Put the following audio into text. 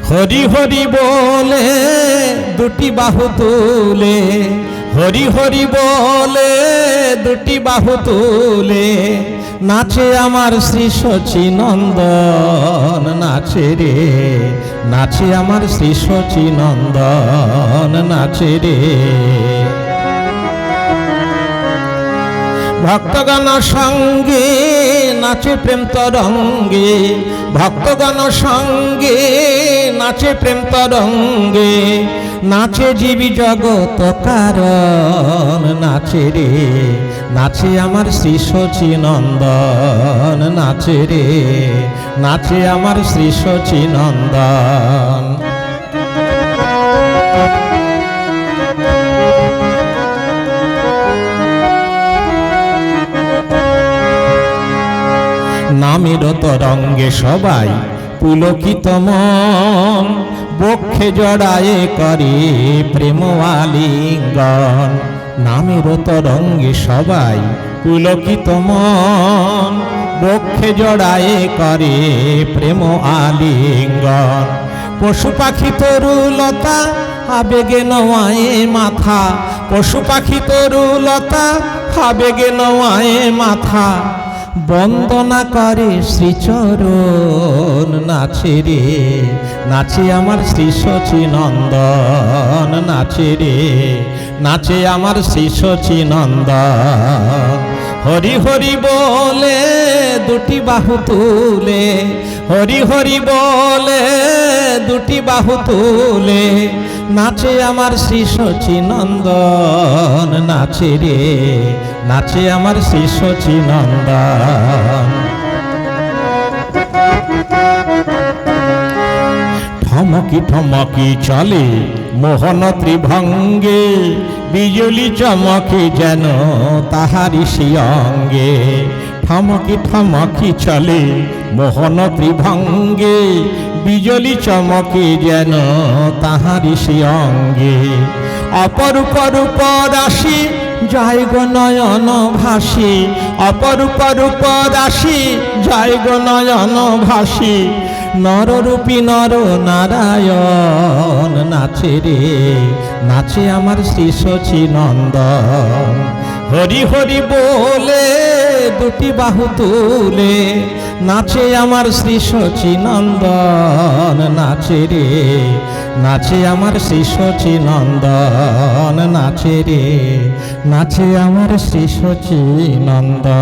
হরি হরি বলে দুটি বাহু তুলে, হরি হরি বলে দুটি বাহু তুলে, নাচে আমার শ্রী সচিনন্দন, নাচে রে নাচে আমার শ্রী সচিনন্দন, নাচে রে। ভক্তগণ সঙ্গে নাচে প্রেম তরঙ্গে, ভক্তগণ সঙ্গে নাচে প্রেম তরঙ্গে, নাচে জীবী জগত কারণ, নাচে রে নাচে আমার শ্রী সচিনন্দন, নাচে রে নাচে আমার শ্রী সচিনন্দন। নামের তরঙ্গে সবাই পুলকিত মন, বক্ষে জড়ায়ে করে প্রেম আলিঙ্গন। নামের তরঙ্গে সবাই পুলকিত মন, বক্ষে জড়ায়ে করে প্রেম আলিঙ্গন। পশু পাখি তরুলতা আবেগে নওয়ায়ে মাথা, পশু পাখি তরুলতা আবেগে নওয়ায়ে মাথা, বন্দনা করে শ্রীচরণ, নাচে রে নাচে আমার শ্রী সচিনন্দন, নাচে রে নাচে আমার শ্রী সচিনন্দন। হরি হরি বলে দুটি বাহু তুলে, হরি হরি বলে দুটি বাহু তুলে, নাচে আমার শ্রী সচিনন্দন, নাচে রে নাচে আমার শ্রী সচিনন্দন। ঠমকি ঠমকি চলে মোহন ত্রিভঙ্গে, বিজলি চমকে যেন তাহারি অঙ্গে। ঠমকি ঠমকি চলে মোহন ত্রিভঙ্গে, বিজলি চমকে যেন তাহারি অঙ্গে। অপরূপ রূপ রাশি জয় গো নয়ন ভাসি, অপরূপ রূপ রাশি জয় গো নয়ন ভাসি, নররূপী নর নারায়ণ, নাচে রে নাচে আমার শ্রী সচিনন্দন। হরি হরি বলে দুটি বাহু তুলে, নাচে আমার শ্রী সচিনন্দন, নাচে রে নাচে আমার শ্রী সচিনন্দন, নাচে রে নাচে আমার শ্রী সচিনন্দন।